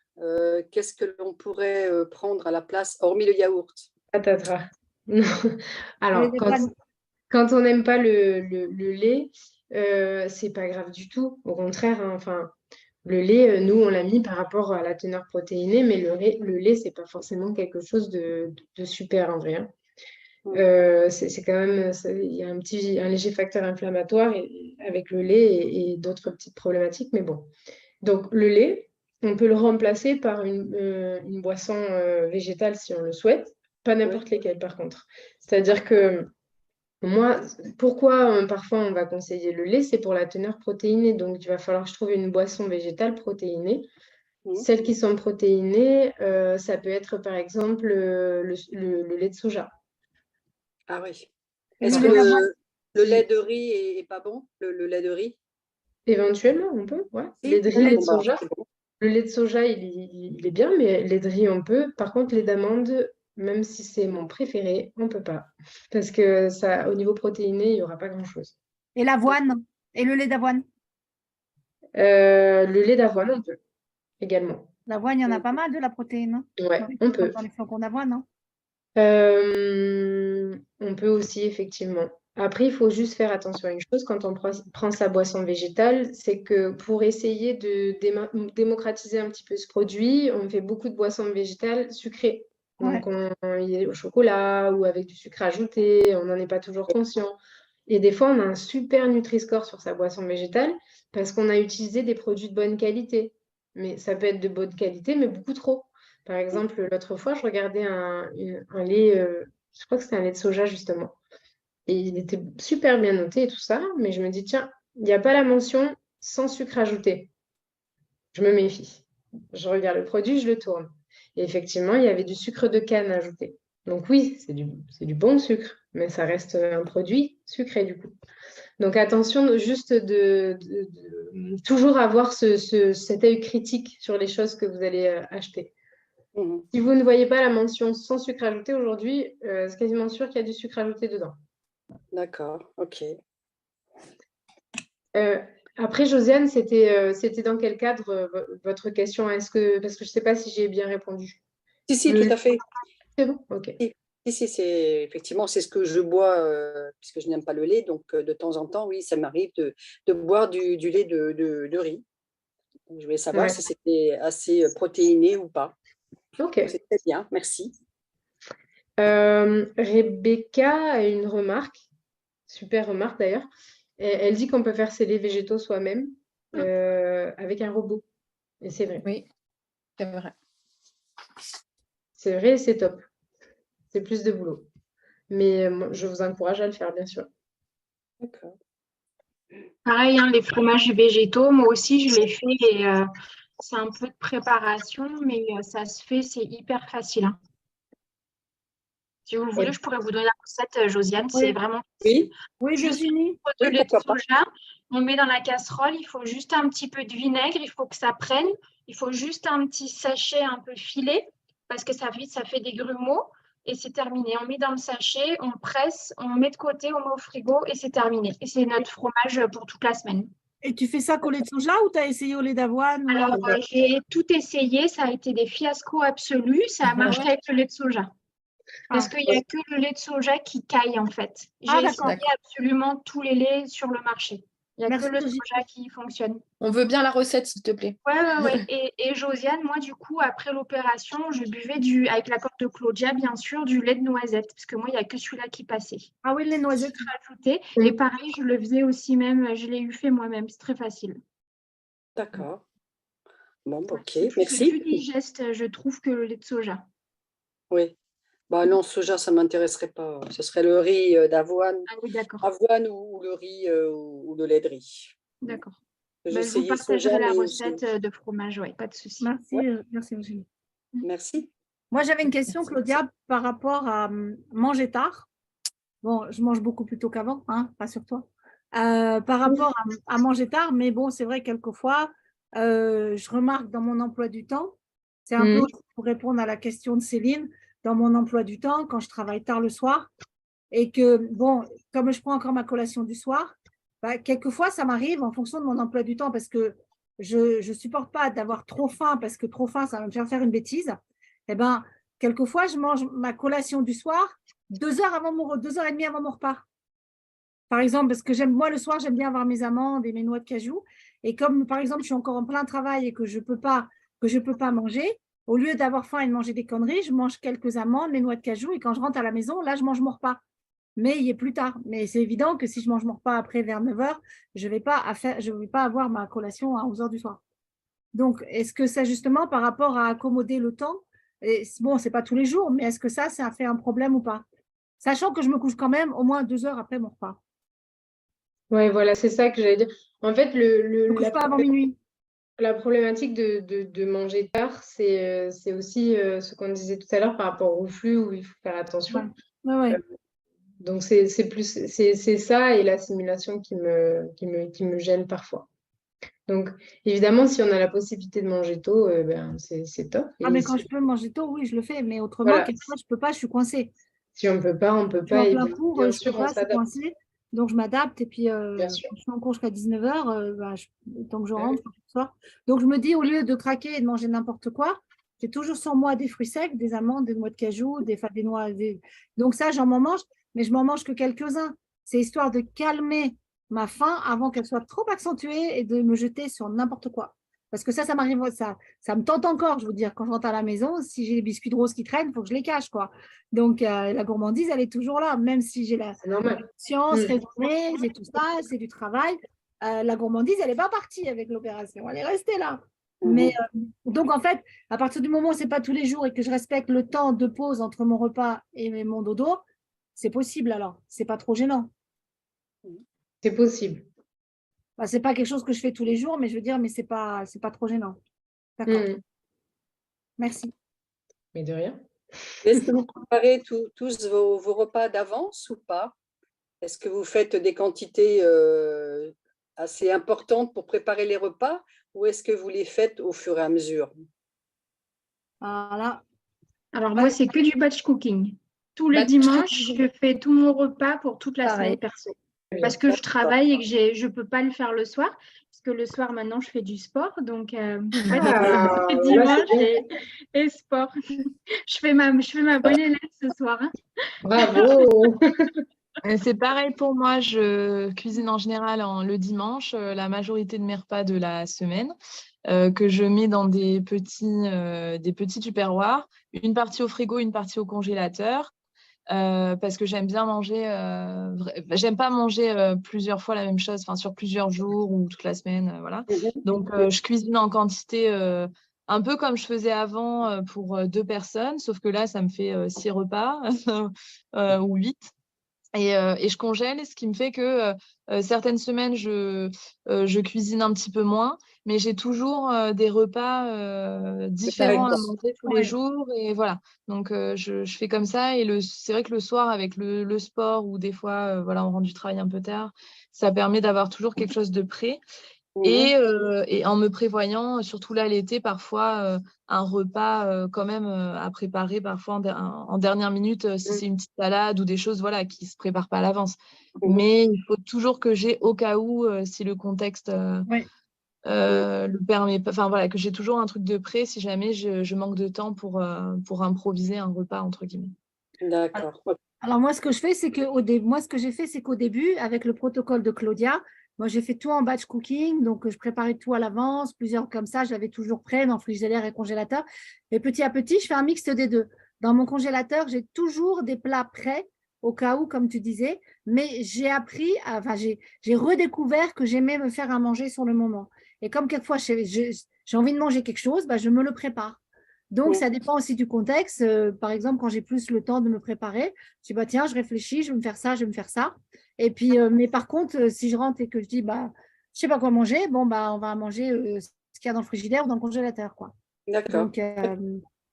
qu'est-ce que l'on pourrait prendre à la place, hormis le yaourt? Patatras. Non. Alors, quand on n'aime pas le lait, c'est pas grave du tout. Au contraire, hein, enfin, Le lait, nous, on l'a mis par rapport à la teneur protéinée, mais le lait, c'est pas forcément quelque chose de super en vrai, hein. C'est quand même, il y a un léger facteur inflammatoire avec le lait et d'autres petites problématiques, mais bon. Donc, le lait, on peut le remplacer par une boisson végétale si on le souhaite, pas n'importe lesquelles par contre. C'est-à-dire que moi, pourquoi parfois on va conseiller le lait, c'est pour la teneur protéinée. Donc, il va falloir que je trouve une boisson végétale protéinée. Celles qui sont protéinées, ça peut être par exemple le lait de soja. Ah oui. Et Est-ce le que lait d'avoine? le lait de riz est pas bon? Le lait de riz? Éventuellement, on peut, ouais. Si, Lait de riz, ouais, lait de bon, bah, soja. c'est bon. Le lait de soja, il est bien, mais lait de riz, on peut. Par contre, lait d'amande, même si c'est mon préféré, on ne peut pas. Parce que ça, au niveau protéiné, il n'y aura pas grand-chose. Et l'avoine? Et le lait d'avoine? Le lait d'avoine, on peut également. L'avoine, il y en a pas mal de la protéine, hein, Ouais, on peut. dans les flocons d'avoine, hein. On peut aussi, effectivement. Après, il faut juste faire attention à une chose quand on prend sa boisson végétale, c'est que pour essayer de démocratiser un petit peu ce produit, on fait beaucoup de boissons végétales sucrées. Donc, il est au chocolat ou avec du sucre ajouté, on n'en est pas toujours conscient. Et des fois, on a un super Nutri-Score sur sa boisson végétale parce qu'on a utilisé des produits de bonne qualité. Mais ça peut être de bonne qualité, mais beaucoup trop. Par exemple, l'autre fois, je regardais un lait, je crois que c'était un lait de soja justement. Et il était super bien noté et tout ça, mais je me dis, tiens, il n'y a pas la mention sans sucre ajouté. Je me méfie. Je regarde le produit, je le tourne. Et effectivement, il y avait du sucre de canne ajouté. Donc oui, c'est du bon sucre, mais ça reste un produit sucré du coup. Donc attention juste de toujours avoir cet œil critique sur les choses que vous allez acheter. Si vous ne voyez pas la mention sans sucre ajouté aujourd'hui, c'est quasiment sûr qu'il y a du sucre ajouté dedans. D'accord, ok. Après, Josiane, c'était dans quel cadre votre question? Parce que je ne sais pas si j'ai bien répondu. Si, tout à fait. C'est bon? Ok. Si, effectivement, c'est ce que je bois, puisque je n'aime pas le lait. Donc, de temps en temps, oui, ça m'arrive de boire du lait de riz. Je voulais savoir si c'était assez protéiné ou pas. Ok. C'est très bien, merci. Rebecca a une remarque, super remarque d'ailleurs. Elle dit qu'on peut faire ses laits végétaux soi-même avec un robot. Et c'est vrai. Oui, c'est vrai. C'est vrai et c'est top. C'est plus de boulot. Mais je vous encourage à le faire, bien sûr. D'accord. Pareil, hein, les fromages végétaux, moi aussi, je les fais et c'est un peu de préparation, mais ça se fait, c'est hyper facile, hein. Si vous le voulez, je pourrais vous donner la recette, Josiane. Oui. C'est vraiment Oui, Oui, juste Virginie. de lait de soja. On met dans la casserole, il faut juste un petit peu de vinaigre, il faut que ça prenne. Il faut juste un petit sachet un peu filé parce que ça fait des grumeaux et c'est terminé. On met dans le sachet, on presse, on met de côté, on met au frigo et c'est terminé. Et c'est notre fromage pour toute la semaine. Et tu fais ça qu'au lait de soja ou tu as essayé au lait d'avoine? Alors, j'ai tout essayé, ça a été des fiascos absolus. Ça a marché avec le lait de soja. Parce qu'il n'y a que le lait de soja qui caille, en fait. J'ai essayé absolument tous les laits sur le marché. Il n'y a que le soja qui fonctionne. On veut bien la recette, s'il te plaît. Ouais. Et Josiane, moi, du coup, après l'opération, je buvais avec l'accord de Claudia, bien sûr, du lait de noisette. Parce que moi, il n'y a que celui-là qui passait. Ah oui, le lait de noisette. Ajouté. Et pareil, je le faisais aussi même, je l'ai fait moi-même. C'est très facile. D'accord. Bon, ok, C'est merci. plus digeste, je trouve, que le lait de soja. Oui. Bah non, soja, ça ne m'intéresserait pas. Ce serait le riz d'avoine, ou le riz ou le lait de riz. D'accord. Je vous partagerai la recette de fromage, oui, pas de souci. Merci, Virginie. Merci. Moi, j'avais une question, Claudia, par rapport à manger tard. Bon, je mange beaucoup plus tôt qu'avant, hein, rassure-toi. Par rapport à manger tard, mais bon, c'est vrai, quelquefois, je remarque dans mon emploi du temps, c'est un peu pour répondre à la question de Céline, dans mon emploi du temps, quand je travaille tard le soir, et que, bon, comme je prends encore ma collation du soir, bah, quelquefois, ça m'arrive en fonction de mon emploi du temps, parce que je ne supporte pas d'avoir trop faim, parce que trop faim, ça va me faire une bêtise. Eh bien, quelquefois, je mange ma collation du soir 2 heures et demie avant mon repas. Par exemple, parce que moi, le soir, j'aime bien avoir mes amandes et mes noix de cajou. Et comme, par exemple, je suis encore en plein travail et que je peux pas manger, au lieu d'avoir faim et de manger des conneries, je mange quelques amandes, les noix de cajou et quand je rentre à la maison, là, je mange mon repas. Mais il est plus tard. Mais c'est évident que si je mange mon repas après vers 9 heures, je vais pas avoir ma collation à 11 heures du soir. Donc, est-ce que c'est justement par rapport à accommoder le temps? Et bon, c'est pas tous les jours, mais est-ce que ça fait un problème ou pas? Sachant que je me couche quand même au moins 2 heures après mon repas. Ouais, voilà, c'est ça que j'allais dire. En fait, Je me couche pas avant minuit. la problématique de manger tard, c'est aussi ce qu'on disait tout à l'heure par rapport au flux où il faut faire attention. Ouais. Donc, c'est ça et l'assimilation qui me gêne parfois. Donc, évidemment, si on a la possibilité de manger tôt, ben, c'est top. Ah, Et mais quand si, je peux manger tôt, oui, je le fais. Mais autrement, voilà, quelquefois, je peux pas, je suis coincée. si on peut pas, on peut Je suis pas. en Et plein bien, cours, bien je peux sûr, on pas, je suis s'adapte. coincée. Donc, je m'adapte. Et puis, Bien sûr. quand je suis en cours jusqu'à 19 heures, tant que je rentre, ce soir. Donc, je me dis, au lieu de craquer et de manger n'importe quoi, j'ai toujours sur moi des fruits secs, des amandes, des noix de cajou, des noix. Donc, ça, j'en m'en mange, mais je m'en mange que quelques-uns. C'est histoire de calmer ma faim avant qu'elle soit trop accentuée et de me jeter sur n'importe quoi. Parce que ça m'arrive, ça me tente encore, je veux dire, quand je rentre à la maison, si j'ai les biscuits de rose qui traînent, il faut que je les cache, quoi. Donc, la gourmandise, elle est toujours là, même si j'ai la C'est normal. science raisonnée, c'est tout ça, c'est du travail. La gourmandise, elle n'est pas partie avec l'opération, elle est restée là. Mais donc, en fait, à partir du moment où ce n'est pas tous les jours et que je respecte le temps de pause entre mon repas et mon dodo, c'est possible alors. C'est pas trop gênant. C'est possible. Bah, c'est pas quelque chose que je fais tous les jours, mais je veux dire, mais c'est pas trop gênant. D'accord. Merci. Mais de rien. Est-ce que vous préparez tous vos repas d'avance ou pas? Est-ce que vous faites des quantités assez importantes pour préparer les repas ou est-ce que vous les faites au fur et à mesure? Voilà. Alors moi, c'est que du batch cooking. Tous les Batch dimanches, je fais tout mon repas pour toute la Pareil. semaine perso. Parce que je travaille et que je ne peux pas le faire le soir. Parce que le soir, maintenant, je fais du sport. Donc, c'est dimanche et sport. Je fais ma bonne élève ce soir. Hein. Bravo. C'est pareil pour moi, je cuisine en général le dimanche, la majorité de mes repas de la semaine, que je mets dans des petits tupperwares, une partie au frigo, une partie au congélateur, parce que j'aime bien manger, j'aime pas manger plusieurs fois la même chose, enfin sur plusieurs jours ou toute la semaine, voilà. Donc je cuisine en quantité un peu comme je faisais avant pour 2 personnes, sauf que là ça me fait 6 repas ou 8. Et je congèle, ce qui me fait que certaines semaines, je cuisine un petit peu moins, mais j'ai toujours des repas différents à manger tous les jours. Et voilà, donc je fais comme ça. Et c'est vrai que le soir, avec le sport, ou des fois, voilà, on rentre du travail un peu tard, ça permet d'avoir toujours quelque chose de prêt. Et en me prévoyant, surtout là l'été, parfois un repas quand même à préparer parfois en dernière minute si c'est une petite salade ou des choses voilà, qui ne se préparent pas à l'avance. Mais il faut toujours que j'ai au cas où, si le contexte le permet, enfin voilà, que j'ai toujours un truc de prêt si jamais je manque de temps pour improviser un repas entre guillemets. D'accord. Alors moi, ce que je fais, c'est qu'au début, avec le protocole de Claudia, moi, j'ai fait tout en batch cooking, donc je préparais tout à l'avance, plusieurs comme ça, je l'avais toujours prêt dans frigidaire et congélateur. Et petit à petit, je fais un mix des deux. Dans mon congélateur, j'ai toujours des plats prêts, au cas où, comme tu disais, mais j'ai redécouvert que j'aimais me faire à manger sur le moment. Et comme quelquefois, j'ai envie de manger quelque chose, je me le prépare. Donc, ça dépend aussi du contexte. Par exemple, quand j'ai plus le temps de me préparer, je dis, tiens, je réfléchis, je vais me faire ça, je vais me faire ça. Et puis, mais par contre, si je rentre et que je dis, je ne sais pas quoi manger, on va manger ce qu'il y a dans le frigidaire ou dans le congélateur, quoi. D'accord. Donc,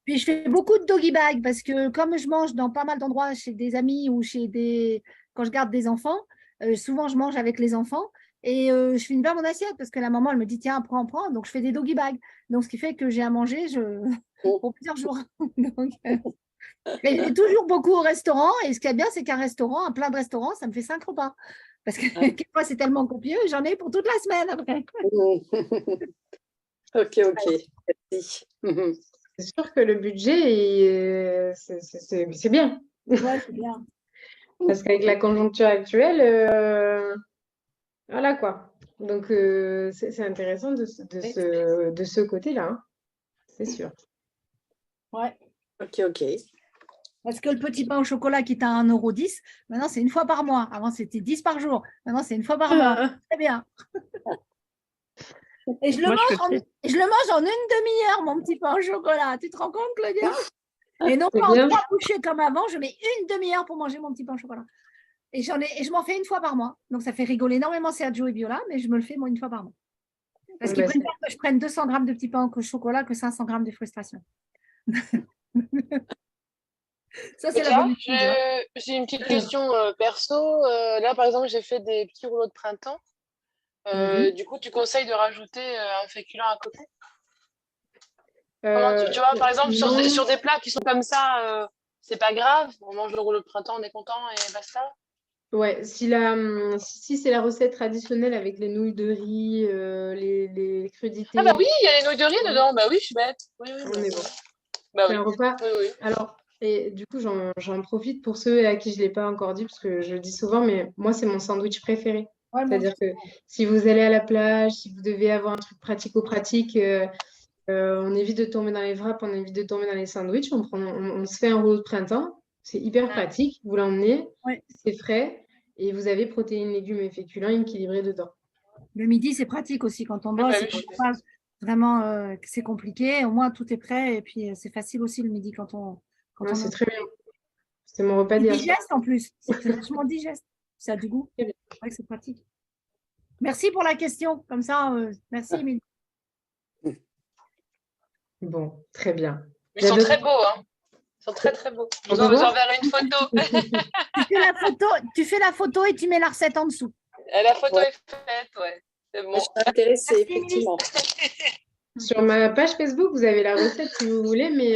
puis, je fais beaucoup de doggy bag parce que comme je mange dans pas mal d'endroits chez des amis ou quand je garde des enfants, souvent, je mange avec les enfants. Et je finis pas mon assiette parce que la maman, elle me dit, tiens, prends. Donc, je fais des doggy bags. Donc, ce qui fait que j'ai à manger pour plusieurs jours. Donc, et je vais toujours beaucoup au restaurant. Et ce qui est bien, c'est qu'un restaurant, un plein de restaurants, ça me fait 5 repas. Parce que quelquefois, c'est tellement copieux, j'en ai pour toute la semaine après. Ok. Merci. C'est sûr que le budget, c'est bien. Ouais, c'est bien. Parce qu'avec la conjoncture actuelle, voilà quoi. Donc, c'est intéressant de ce côté-là, hein. C'est sûr. Ouais. Ok, ok. Parce que le petit pain au chocolat qui est à 1,10 €, maintenant c'est une fois par mois. Avant c'était 10 par jour. Maintenant c'est une fois par mois. Très bien. Et je le mange en une demi-heure, mon petit pain au chocolat. Tu te rends compte, Claudia? Et non C'est pas en bien. 3 bouchées comme avant, je mets une demi-heure pour manger mon petit pain au chocolat. Et je m'en fais une fois par mois. Donc ça fait rigoler énormément Sergio et Viola, mais je me le fais moi une fois par mois. Parce qu'ils Bah, préfèrent que je prenne 200 grammes de petit pain au chocolat que 500 grammes de frustration. Ça, c'est la Tiens, bonne étude, hein. j'ai une petite question perso. Là, par exemple, j'ai fait des petits rouleaux de printemps. Du coup, tu conseilles de rajouter un féculent à côté? Comment tu vois, par exemple, non. sur des plats qui sont comme ça, c'est pas grave. On mange le rouleau de printemps, on est content et basta. Ouais, si c'est la recette traditionnelle avec les nouilles de riz, les crudités, Ah bah oui, il y a les nouilles de riz dedans. Bah oui, je suis bête. Oui, oui, on est bon. bah C'est oui. un repas. Oui, oui. Alors, et du coup, j'en profite pour ceux à qui je ne l'ai pas encore dit, parce que je le dis souvent, mais moi, c'est mon sandwich préféré. Ouais, moi C'est-à-dire que si vous allez à la plage, si vous devez avoir un truc pratico-pratique, on évite de tomber dans les wraps, on évite de tomber dans les sandwichs, on se fait un rouleau de printemps, c'est hyper pratique, vous l'emmenez, Ouais. c'est frais, et vous avez protéines, légumes et féculents équilibrés dedans. Le midi, c'est pratique aussi quand on Ah bosse bah et oui, qu'on je suis pas vraiment que c'est compliqué. Au moins, tout est prêt et puis c'est facile aussi le midi quand Ouais, on c'est très bien. C'est mon repas C'est d'hier soir. digeste en plus. C'est vachement digeste. Ça a du goût. Très bien. C'est vrai que c'est pratique. Merci pour la question. Comme ça, merci, Émilie. Bon, très bien. Ils sont très beaux, hein. Ils sont très très beaux. Je vous enverrai une photo. Tu fais la photo et tu mets la recette en dessous. La photo est faite, ouais. C'est bon. Je suis intéressée, Merci, effectivement. Sur ma page Facebook, vous avez la recette si vous voulez, mais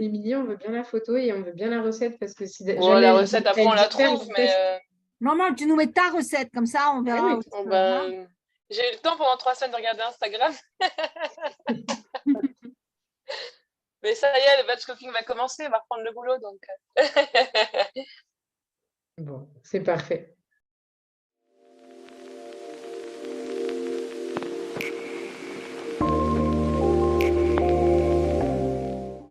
Émilie, on veut bien la photo et on veut bien la recette parce que si Bon, jamais la recette, après, on la trouve, mais... Non, non, tu nous mets ta recette, comme ça, on verra. Ah oui. aussi. Bon, ben, j'ai eu le temps pendant 3 semaines de regarder Instagram. Mais ça y est, le batch cooking va commencer, on va reprendre le boulot, donc... Bon, c'est parfait.